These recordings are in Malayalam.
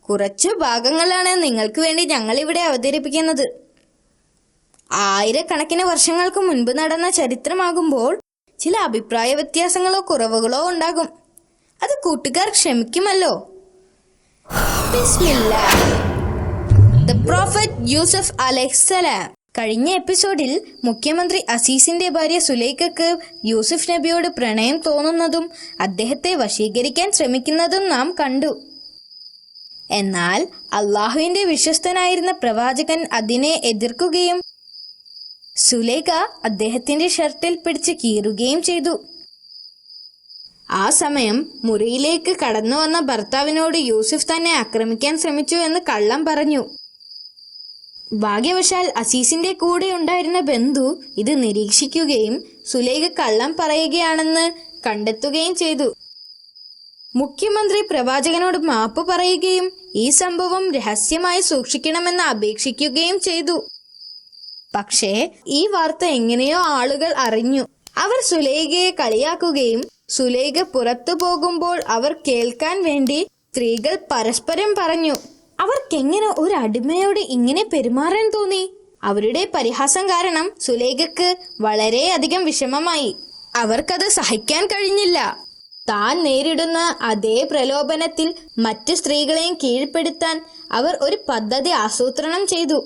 കുറച്ചു ഭാഗങ്ങളാണ് നിങ്ങൾക്ക് വേണ്ടി ഞങ്ങൾ ഇവിടെ അവതരിപ്പിക്കുന്നത്. ആയിരക്കണക്കിന് വർഷങ്ങൾക്ക് മുൻപ് നടന്ന ചരിത്രമാകുമ്പോൾ ചില അഭിപ്രായ വ്യത്യാസങ്ങളോ കുറവുകളോ ഉണ്ടാകും. അത് കൂട്ടുകാർ ക്ഷമിക്കുമല്ലോ. ബിസ്മില്ലാഹ്. ദ പ്രോഫറ്റ് യൂസഫ് അലൈഹിസ്സലാം. കഴിഞ്ഞ എപ്പിസോഡിൽ മുഖ്യമന്ത്രി അസീസിന്റെ ഭാര്യ സുലൈഖക്ക് യൂസുഫ് നബിയോട് പ്രണയം തോന്നുന്നതും അദ്ദേഹത്തെ വശീകരിക്കാൻ ശ്രമിക്കുന്നതും നാം കണ്ടു. എന്നാൽ അള്ളാഹുവിന്റെ വിശ്വസ്തനായിരുന്ന പ്രവാചകൻ അതിനെ എതിർക്കുകയും സുലൈഖ അദ്ദേഹത്തിന്റെ ഷർട്ടിൽ പിടിച്ച് കീറുകയും ചെയ്തു. ആ സമയം മുറിയിലേക്ക് കടന്നു വന്ന ഭർത്താവിനോട് യൂസുഫ് തന്നെ ആക്രമിക്കാൻ ശ്രമിച്ചു എന്ന് കള്ളം പറഞ്ഞു. ഭാഗ്യവശാൽ അസീസിന്റെ കൂടെ ഉണ്ടായിരുന്ന ബന്ധു ഇത് നിരീക്ഷിക്കുകയും സുലൈഖ കള്ളം പറയുകയാണെന്ന് കണ്ടെത്തുകയും ചെയ്തു. മുഖ്യമന്ത്രി പ്രവാചകനോട് മാപ്പ് പറയുകയും ഈ സംഭവം രഹസ്യമായി സൂക്ഷിക്കണമെന്ന് അപേക്ഷിക്കുകയും ചെയ്തു. പക്ഷേ ഈ വാർത്ത എങ്ങനെയോ ആളുകൾ അറിഞ്ഞു. അവർ സുലൈഖയെ കളിയാക്കുകയും സുലൈഖ പുറത്തു പോകുമ്പോൾ അവർ കേൾക്കാൻ വേണ്ടി സ്ത്രീകൾ പരസ്പരം പറഞ്ഞു, അവർക്കെങ്ങനെ ഒരു അടിമയോട് ഇങ്ങനെ പെരുമാറാൻ തോന്നി? അവരുടെ പരിഹാസം കാരണം സുലൈഖക്ക് വളരെയധികം വിഷമമായി. അവർക്കത് സഹിക്കാൻ കഴിഞ്ഞില്ല. താൻ നേരിടുന്ന അതേ പ്രലോഭനത്തിൽ മറ്റു സ്ത്രീകളെയും കീഴ്പ്പെടുത്താൻ അവർ ഒരു പദ്ധതി ആസൂത്രണം ചെയ്തു.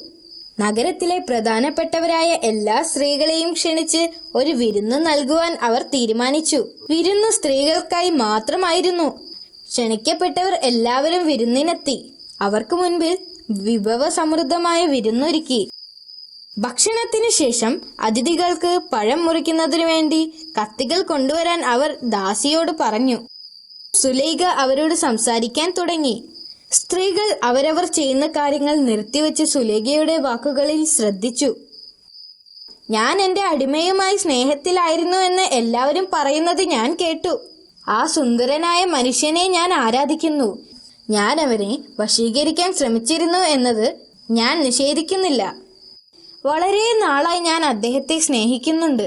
നഗരത്തിലെ പ്രധാനപ്പെട്ടവരായ എല്ലാ സ്ത്രീകളെയും ക്ഷണിച്ച് ഒരു വിരുന്ന് നൽകുവാൻ അവർ തീരുമാനിച്ചു. വിരുന്ന് സ്ത്രീകൾക്കായി മാത്രമായിരുന്നു. ക്ഷണിക്കപ്പെട്ടവർ എല്ലാവരും വിരുന്നിനെത്തി. അവർക്ക് മുൻപിൽ വിഭവസമൃദ്ധമായ വിരുന്നൊരുക്കി. ഭക്ഷണത്തിനു ശേഷം അതിഥികൾക്ക് പഴം മുറിക്കുന്നതിനു വേണ്ടി കത്തികൾ കൊണ്ടുവരാൻ അവർ ദാസിയോട് പറഞ്ഞു. സുലൈഖ അവരോട് സംസാരിക്കാൻ തുടങ്ങി. സ്ത്രീകൾ അവരവർ ചെയ്യുന്ന കാര്യങ്ങൾ നിർത്തിവെച്ച് സുലൈഖയുടെ വാക്കുകളിൽ ശ്രദ്ധിച്ചു. ഞാൻ എന്റെ അടിമയുമായി സ്നേഹത്തിലായിരുന്നു എന്ന് എല്ലാവരും പറയുന്നത് ഞാൻ കേട്ടു. ആ സുന്ദരനായ മനുഷ്യനെ ഞാൻ ആരാധിക്കുന്നു. ഞാൻ അവനെ വശീകരിക്കാൻ ശ്രമിച്ചിരുന്നു എന്നത് ഞാൻ നിഷേധിക്കുന്നില്ല. വളരെ നാളായി ഞാൻ അദ്ദേഹത്തെ സ്നേഹിക്കുന്നുണ്ട്.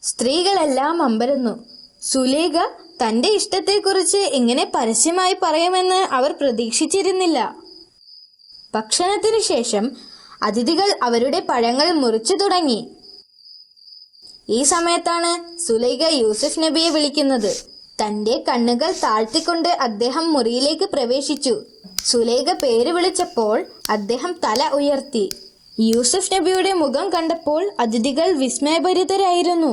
സ്ത്രീകളെല്ലാം അമ്പരന്നു. സുലൈഖ തന്റെ ഇഷ്ടത്തെക്കുറിച്ച് ഇങ്ങനെ പരസ്യമായി പറയുമെന്ന് അവർ പ്രതീക്ഷിച്ചിരുന്നില്ല. ഭക്ഷണത്തിനു ശേഷം അതിഥികൾ അവരുടെ പഴങ്ങൾ മുറിച്ചു തുടങ്ങി. ഈ സമയത്താണ് സുലൈഖ യൂസുഫ് നബിയെ വിളിക്കുന്നത്. തന്റെ കണ്ണുകൾ താഴ്ത്തിക്കൊണ്ട് അദ്ദേഹം മുറിയിലേക്ക് പ്രവേശിച്ചു. സുലൈഖ പേര് വിളിച്ചപ്പോൾ അദ്ദേഹം തല ഉയർത്തി. യൂസുഫ് നബിയുടെ മുഖം കണ്ടപ്പോൾ അതിഥികൾ വിസ്മയഭരിതരായിരുന്നു.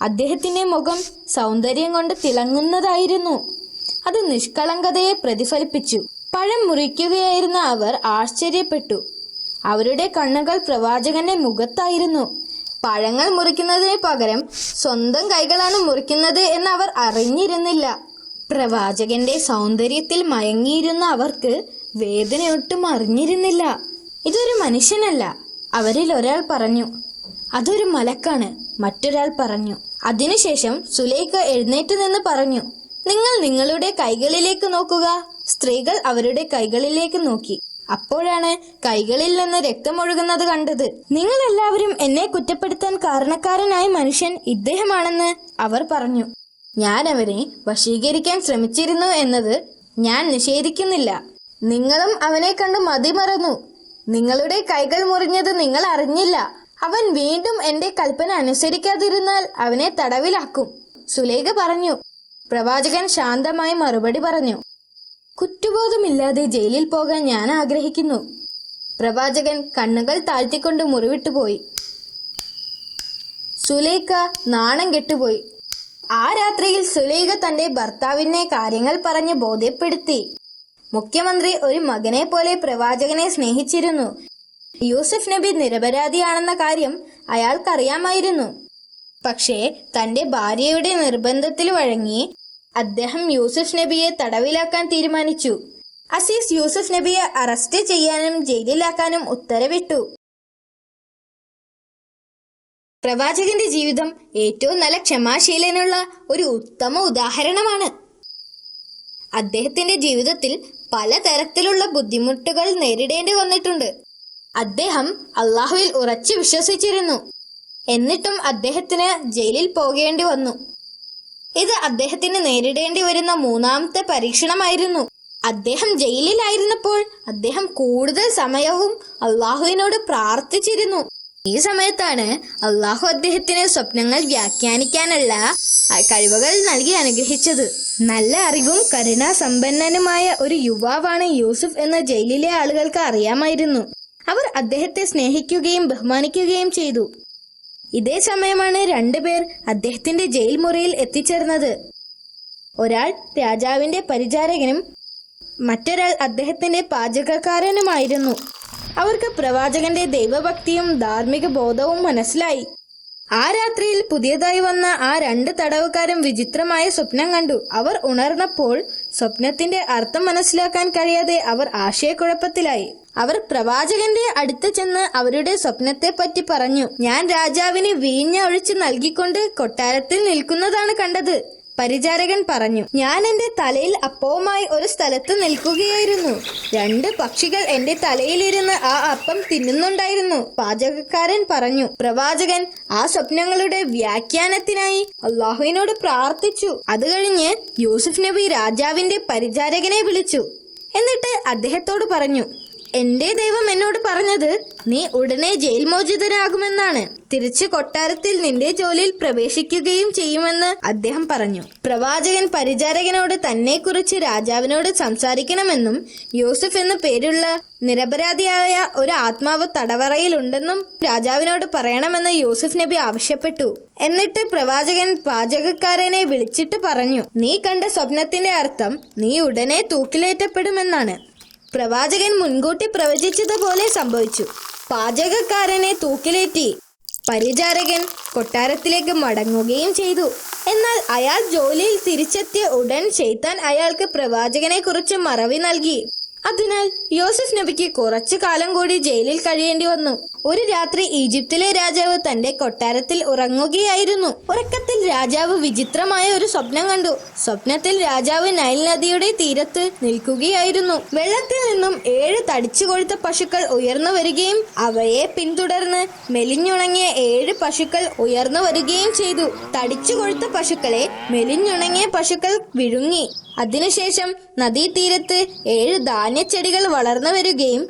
അദ്ദേഹത്തിന്റെ മുഖം സൗന്ദര്യം കൊണ്ട് തിളങ്ങുന്നതായിരുന്നു. അത് നിഷ്കളങ്കതയെ പ്രതിഫലിപ്പിച്ചു. പഴം മുറിക്കുകയായിരുന്ന അവർ ആശ്ചര്യപ്പെട്ടു. അവരുടെ കണ്ണുകൾ പ്രവാചകന്റെ മുഖത്തായിരുന്നു. പഴങ്ങൾ മുറിക്കുന്നതിന് പകരം സ്വന്തം കൈകളാണ് മുറിക്കുന്നത് എന്ന് അവർ അറിഞ്ഞിരുന്നില്ല. പ്രവാചകന്റെ സൗന്ദര്യത്തിൽ മയങ്ങിയിരുന്ന അവർക്ക് വേദനയൊട്ടും അറിഞ്ഞിരുന്നില്ല. ഇതൊരു മനുഷ്യനല്ല, അവരിൽ ഒരാൾ പറഞ്ഞു. അതൊരു മലക്കാണ്, മറ്റൊരാൾ പറഞ്ഞു. അതിനുശേഷം സുലൈഖ എഴുന്നേറ്റ് നിന്ന് പറഞ്ഞു, നിങ്ങൾ നിങ്ങളുടെ കൈകളിലേക്ക് നോക്കുക. സ്ത്രീകൾ അവരുടെ കൈകളിലേക്ക് നോക്കി. അപ്പോഴാണ് കൈകളിൽ നിന്ന് രക്തമൊഴുകുന്നത് കണ്ടത്. നിങ്ങൾ എല്ലാവരും എന്നെ കുറ്റപ്പെടുത്താൻ കാരണക്കാരനായ മനുഷ്യൻ ഇദ്ദേഹമാണെന്ന് അവർ പറഞ്ഞു. ഞാൻ അവനെ വശീകരിക്കാൻ ശ്രമിച്ചിരുന്നു എന്നത് ഞാൻ നിഷേധിക്കുന്നില്ല. നിങ്ങളും അവനെ കണ്ട് മതിമറന്നു. നിങ്ങളുടെ കൈകൾ മുറിഞ്ഞത് നിങ്ങൾ അറിഞ്ഞില്ല. അവൻ വീണ്ടും എന്റെ കൽപ്പന അനുസരിക്കാതിരുന്നാൽ അവനെ തടവിലാക്കും. സുലൈഖ പറഞ്ഞു. പ്രവാചകൻ ശാന്തമായി മറുപടി പറഞ്ഞു, കുറ്റബോധമില്ലാതെ ജയിലിൽ പോകാൻ ഞാൻ ആഗ്രഹിക്കുന്നു. പ്രവാചകൻ കണ്ണുകൾ താഴ്ത്തിക്കൊണ്ട് മുറിവിട്ടുപോയി. സുലൈഖ നാണം കെട്ടുപോയി. ആ രാത്രിയിൽ സുലൈഖ തന്റെ ഭർത്താവിനെ കാര്യങ്ങൾ പറഞ്ഞ് ബോധ്യപ്പെടുത്തി. മുഖ്യമന്ത്രി ഒരു മകനെ പോലെ പ്രവാചകനെ സ്നേഹിച്ചിരുന്നു. യൂസുഫ് നബി നിരപരാധിയാണെന്ന കാര്യം അയാൾക്കറിയാമായിരുന്നു. പക്ഷേ തന്റെ ഭാര്യയുടെ നിർബന്ധത്തിൽ വഴങ്ങി അദ്ദേഹം യൂസുഫ് നബിയെ തടവിലാക്കാൻ തീരുമാനിച്ചു. അസീസ് യൂസുഫ് നബിയെ അറസ്റ്റ് ചെയ്യാനും ജയിലിലാക്കാനും ഉത്തരവിട്ടു. പ്രവാചകന്റെ ജീവിതം ഏറ്റവും നല്ല ക്ഷമാശീലനുള്ള ഒരു ഉത്തമ ഉദാഹരണമാണ്. അദ്ദേഹത്തിന്റെ ജീവിതത്തിൽ പലതരത്തിലുള്ള ബുദ്ധിമുട്ടുകൾ നേരിടേണ്ടി വന്നിട്ടുണ്ട്. അദ്ദേഹം അള്ളാഹുവിൽ ഉറച്ചു വിശ്വസിച്ചിരുന്നു. എന്നിട്ടും അദ്ദേഹത്തിന് ജയിലിൽ പോകേണ്ടി വന്നു. ഇത് അദ്ദേഹത്തിന് നേരിടേണ്ടി വരുന്ന മൂന്നാമത്തെ പരീക്ഷണമായിരുന്നു. അദ്ദേഹം ജയിലിലായിരുന്നപ്പോൾ അദ്ദേഹം കൂടുതൽ സമയവും അള്ളാഹുവിനോട് പ്രാർത്ഥിച്ചിരുന്നു. ഈ സമയത്താണ് അള്ളാഹു അദ്ദേഹത്തിന് സ്വപ്നങ്ങൾ വ്യാഖ്യാനിക്കാനുള്ള കഴിവുകൾ നൽകി അനുഗ്രഹിച്ചത്. നല്ല അറിവും കരുണാസമ്പന്നനുമായ ഒരു യുവാവാണ് യൂസുഫ് എന്ന് ജയിലിലെ ആളുകൾക്ക് അറിയാമായിരുന്നു. അവർ അദ്ദേഹത്തെ സ്നേഹിക്കുകയും ബഹുമാനിക്കുകയും ചെയ്തു. ഇതേ സമയമാണ് രണ്ടുപേർ അദ്ദേഹത്തിന്റെ ജയിൽ മുറിയിൽ എത്തിച്ചേർന്നത്. ഒരാൾ രാജാവിന്റെ പരിചാരകനും മറ്റൊരാൾ അദ്ദേഹത്തിന്റെ പാചകക്കാരനുമായിരുന്നു. അവർക്ക് പ്രവാചകന്റെ ദൈവഭക്തിയും ധാർമ്മിക ബോധവും മനസ്സിലായി. ആ രാത്രിയിൽ പുതിയതായി വന്ന ആ രണ്ട് തടവുകാരും വിചിത്രമായ സ്വപ്നം കണ്ടു. അവർ ഉണർന്നപ്പോൾ സ്വപ്നത്തിന്റെ അർത്ഥം മനസ്സിലാക്കാൻ കഴിയാതെ അവർ ആശയക്കുഴപ്പത്തിലായി. അവർ പ്രവാചകന്റെ അടുത്ത് ചെന്ന് അവരുടെ സ്വപ്നത്തെ പറ്റി പറഞ്ഞു. ഞാൻ രാജാവിന് വീഞ്ഞ ഒഴിച്ചു നൽകിക്കൊണ്ട് കൊട്ടാരത്തിൽ നിൽക്കുന്നതാണ് കണ്ടത്. പരിചാരകൻ പറഞ്ഞു, ഞാൻ എന്റെ തലയിൽ അപ്പവുമായി ഒരു സ്ഥലത്ത് നിൽക്കുകയായിരുന്നു. രണ്ട് പക്ഷികൾ എന്റെ തലയിലിരുന്ന് ആ അപ്പം തിന്നുന്നുണ്ടായിരുന്നു. പാചകക്കാരൻ പറഞ്ഞു. പ്രവാചകൻ ആ സ്വപ്നങ്ങളുടെ വ്യാഖ്യാനത്തിനായി അള്ളാഹുവിനോട് പ്രാർത്ഥിച്ചു. അത് കഴിഞ്ഞ് യൂസുഫ് നബി രാജാവിന്റെ പരിചാരകനെ വിളിച്ചു. എന്നിട്ട് അദ്ദേഹത്തോട് പറഞ്ഞു, എന്റെ ദൈവം എന്നോട് പറഞ്ഞത് നീ ഉടനെ ജയിൽ മോചിതനാകുമെന്നാണ്. തിരിച്ച് കൊട്ടാരത്തിൽ നിന്റെ ജോലിയിൽ പ്രവേശിക്കുകയും ചെയ്യുമെന്ന് അദ്ദേഹം പറഞ്ഞു. പ്രവാചകൻ പരിചാരകനോട് തന്നെ കുറിച്ച് രാജാവിനോട് സംസാരിക്കണമെന്നും യൂസുഫ് എന്നു പേരുള്ള നിരപരാധിയായ ഒരു ആത്മാവ് തടവറയിലുണ്ടെന്നും രാജാവിനോട് പറയണമെന്ന് യൂസുഫ് നബി ആവശ്യപ്പെട്ടു. എന്നിട്ട് പ്രവാചകൻ പാചകക്കാരനെ വിളിച്ചിട്ട് പറഞ്ഞു, നീ കണ്ട സ്വപ്നത്തിന്റെ അർത്ഥം നീ ഉടനെ തൂക്കിലേറ്റപ്പെടുമെന്നാണ്. പ്രവാചകൻ മുൻകൂട്ടി പ്രവചിച്ചതുപോലെ സംഭവിച്ചു. പാചകക്കാരനെ തൂക്കിലേറ്റി. പരിചാരകൻ കൊട്ടാരത്തിലേക്ക് മടങ്ങുകയും ചെയ്തു. എന്നാൽ അയാൾ ജോലിയിൽ തിരിച്ചെത്തിയ ഉടൻ ശൈത്താൻ അയാൾക്ക് പ്രവാചകനെ കുറിച്ച് മറവി നൽകി. അതിനാൽ യൂസുഫ് നബിക്ക് കുറച്ചു കാലം കൂടി ജയിലിൽ കഴിയേണ്ടി വന്നു. ഒരു രാത്രി ഈജിപ്തിലെ രാജാവ് തന്റെ കൊട്ടാരത്തിൽ ഉറങ്ങുകയായിരുന്നു. ഉറക്കത്തിൽ രാജാവ് വിചിത്രമായ ഒരു സ്വപ്നം കണ്ടു. സ്വപ്നത്തിൽ രാജാവ് നൈൽ നദിയുടെ തീരത്ത് നിൽക്കുകയായിരുന്നു. വെള്ളത്തിൽ നിന്നും 7 തടിച്ചു കൊഴുത്ത പശുക്കൾ ഉയർന്നു വരികയും അവയെ പിന്തുടർന്ന് മെലിഞ്ഞുണങ്ങിയ 7 പശുക്കൾ ഉയർന്നു വരികയും ചെയ്തു. തടിച്ചു കൊഴുത്ത പശുക്കളെ മെലിഞ്ഞുണങ്ങിയ പശുക്കൾ വിഴുങ്ങി. അതിനുശേഷം നദീതീരത്ത് 7 ധാന്യച്ചെടികൾ വളർന്നു വരികയും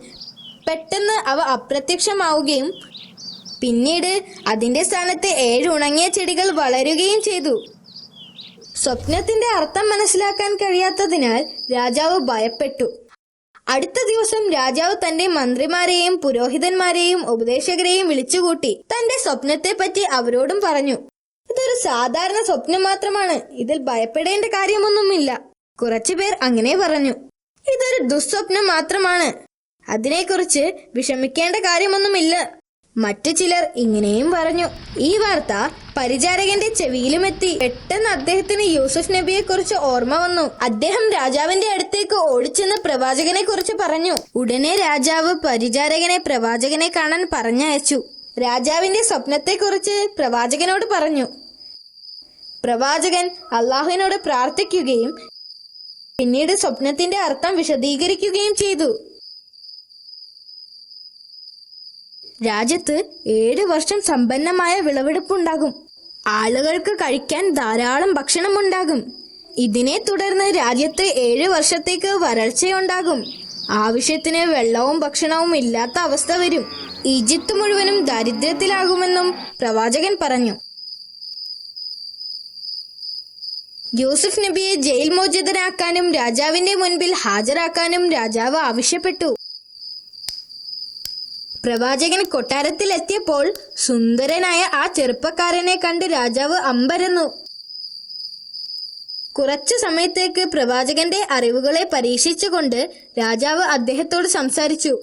പെട്ടെന്ന് അവ അപ്രത്യക്ഷമാവുകയും പിന്നീട് അതിന്റെ സ്ഥാനത്ത് 7 ഉണങ്ങിയ ചെടികൾ വളരുകയും ചെയ്തു. സ്വപ്നത്തിന്റെ അർത്ഥം മനസ്സിലാക്കാൻ കഴിയാത്തതിനാൽ രാജാവ് ഭയപ്പെട്ടു. അടുത്ത ദിവസം രാജാവ് തന്റെ മന്ത്രിമാരെയും പുരോഹിതന്മാരെയും ഉപദേശകരെയും വിളിച്ചുകൂട്ടി തന്റെ സ്വപ്നത്തെ പറ്റി അവരോടും പറഞ്ഞു. ഇതൊരു സാധാരണ സ്വപ്നം മാത്രമാണ്. ഇതിൽ ഭയപ്പെടേണ്ട കാര്യമൊന്നുമില്ല. കുറച്ചുപേർ അങ്ങനെ പറഞ്ഞു. ഇതൊരു ദുസ്വപ്നം മാത്രമാണ്. അതിനെക്കുറിച്ച് വിഷമിക്കേണ്ട കാര്യമൊന്നുമില്ല. മറ്റു ചിലർ ഇങ്ങനെയും പറഞ്ഞു. ഈ വാർത്ത പരിചാരകന്റെ ചെവിയിലുമെത്തി. പെട്ടെന്ന് അദ്ദേഹത്തിന് യൂസുഫ് നബിയെ കുറിച്ച് ഓർമ്മ വന്നു. അദ്ദേഹം രാജാവിന്റെ അടുത്തേക്ക് ഓടിച്ചെന്ന് പ്രവാചകനെ കുറിച്ച് പറഞ്ഞു. ഉടനെ രാജാവ് പരിചാരകനെ പ്രവാചകനെ കാണാൻ പറഞ്ഞയച്ചു. രാജാവിന്റെ സ്വപ്നത്തെക്കുറിച്ച് പ്രവാചകനോട് പറഞ്ഞു. പ്രവാചകൻ അള്ളാഹുവിനോട് പ്രാർത്ഥിക്കുകയും പിന്നീട് സ്വപ്നത്തിന്റെ അർത്ഥം വിശദീകരിക്കുകയും ചെയ്തു. രാജ്യത്ത് 7 വർഷം സമ്പന്നമായ വിളവെടുപ്പുണ്ടാകും. ആളുകൾക്ക് കഴിക്കാൻ ധാരാളം ഭക്ഷണം ഉണ്ടാകും. ഇതിനെ തുടർന്ന് രാജ്യത്ത് 7 വർഷത്തേക്ക് വരൾച്ചയുണ്ടാകും. ആവശ്യത്തിന് വെള്ളവും ഭക്ഷണവും ഇല്ലാത്ത അവസ്ഥ വരും. ഈജിപ്ത് മുഴുവനും ദാരിദ്ര്യത്തിലാകുമെന്നും പ്രവാചകൻ പറഞ്ഞു. യൂസുഫ് നബിയെ ജയിൽ മോചിതനാക്കാനും രാജാവിന്റെ മുൻപിൽ ഹാജരാക്കാനും രാജാവ് ആവശ്യപ്പെട്ടു. പ്രവാചകൻ കൊട്ടാരത്തിൽ എത്തിയപ്പോൾ സുന്ദരനായ ആ ചെറുപ്പക്കാരനെ കണ്ട് രാജാവ് അമ്പരന്നു. കുറച്ചു സമയത്തേക്ക് പ്രവാചകന്റെ അറിവുകളെ പരീക്ഷിച്ചുകൊണ്ട് രാജാവ് അദ്ദേഹത്തോട് സംസാരിച്ചു.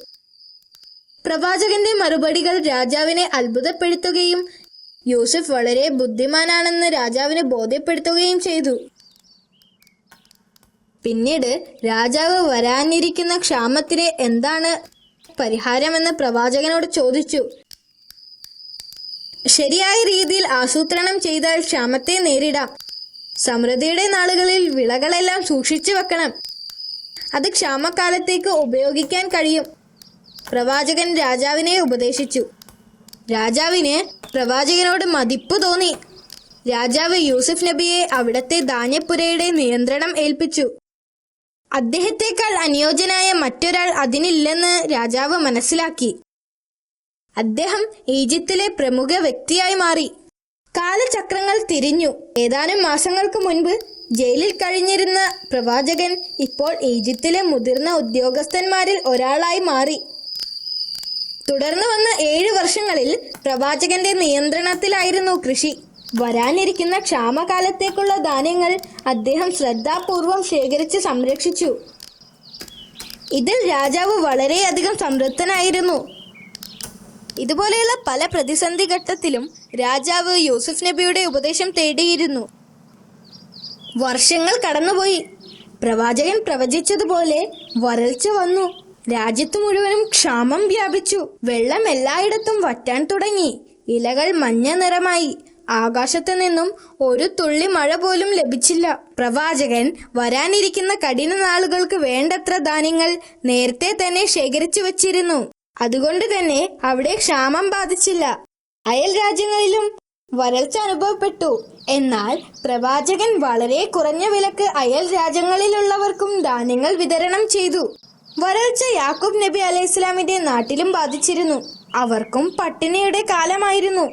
പ്രവാചകന്റെ മറുപടികൾ രാജാവിനെ അത്ഭുതപ്പെടുത്തുകയും യൂസുഫ് വളരെ ബുദ്ധിമാനാണെന്ന് രാജാവിനെ ബോധ്യപ്പെടുത്തുകയും ചെയ്തു. പിന്നീട് രാജാവ് വരാനിരിക്കുന്ന ക്ഷാമത്തിന് എന്താണ് പരിഹാരമെന്ന് പ്രവാചകനോട് ചോദിച്ചു. ശരിയായ രീതിയിൽ ആസൂത്രണം ചെയ്താൽ ക്ഷാമത്തെ നേരിടാം. സമൃദ്ധിയുടെ നാളുകളിൽ വിളകളെല്ലാം സൂക്ഷിച്ചു വെക്കണം. അത് ക്ഷാമകാലത്തേക്ക് ഉപയോഗിക്കാൻ കഴിയും. പ്രവാചകൻ രാജാവിനെ ഉപദേശിച്ചു. രാജാവിന് പ്രവാചകനോട് മതിപ്പ് തോന്നി. രാജാവ് യൂസുഫ് നബിയെ അവിടത്തെ ധാന്യപ്പുരയുടെ നിയന്ത്രണം ഏൽപ്പിച്ചു. അദ്ദേഹത്തെക്കാൾ അനുയോജ്യനായ മറ്റൊരാൾ അതിനില്ലെന്ന് രാജാവ് മനസ്സിലാക്കി. അദ്ദേഹം ഈജിപ്തിലെ പ്രമുഖ വ്യക്തിയായി മാറി. കാലചക്രങ്ങൾ തിരിഞ്ഞു. ഏതാനും മാസങ്ങൾക്ക് മുൻപ് ജയിലിൽ കഴിഞ്ഞിരുന്ന പ്രവാചകൻ ഇപ്പോൾ ഈജിപ്തിലെ മുതിർന്ന ഉദ്യോഗസ്ഥന്മാരിൽ ഒരാളായി മാറി. തുടർന്ന് വന്ന 7 വർഷങ്ങളിൽ പ്രവാചകന്റെ നിയന്ത്രണത്തിലായിരുന്നു കൃഷി. വരാനിരിക്കുന്ന ക്ഷാമകാലത്തേക്കുള്ള ധാന്യങ്ങൾ അദ്ദേഹം ശ്രദ്ധാപൂർവം ശേഖരിച്ച് സംരക്ഷിച്ചു. ഇതിൽ രാജാവ് വളരെയധികം സംതൃപ്തനായിരുന്നു. ഇതുപോലെയുള്ള പല പ്രതിസന്ധി ഘട്ടത്തിലും രാജാവ് യൂസുഫ് നബിയുടെ ഉപദേശം തേടിയിരുന്നു. വർഷങ്ങൾ കടന്നുപോയി. പ്രവാചകൻ പ്രവചിച്ചതുപോലെ വരൾച്ച വന്നു. രാജ്യത്തു മുഴുവനും ക്ഷാമം വ്യാപിച്ചു. വെള്ളം എല്ലായിടത്തും വറ്റാൻ തുടങ്ങി. ഇലകൾ മഞ്ഞ നിറമായി. ആകാശത്തു നിന്നും ഒരു തുള്ളി മഴ പോലും ലഭിച്ചില്ല. പ്രവാചകൻ വരാനിരിക്കുന്ന കഠിന നാളുകൾക്ക് വേണ്ടത്ര ധാന്യങ്ങൾ നേരത്തെ തന്നെ ശേഖരിച്ചു വച്ചിരുന്നു. അതുകൊണ്ട് തന്നെ അവിടെ ക്ഷാമം ബാധിച്ചില്ല. അയൽ രാജ്യങ്ങളിലും വരൾച്ച അനുഭവപ്പെട്ടു. എന്നാൽ പ്രവാചകൻ വളരെ കുറഞ്ഞ വിലക്ക് അയൽ രാജ്യങ്ങളിലുള്ളവർക്കും ധാന്യങ്ങൾ വിതരണം ചെയ്തു. വരൾച്ച യാക്കൂബ് നബി അലൈഹിസ്സലാമിന്റെ നാട്ടിലും ബാധിച്ചിരുന്നു. അവർക്കും പട്ടിണിയുടെ കാലമായിരുന്നു.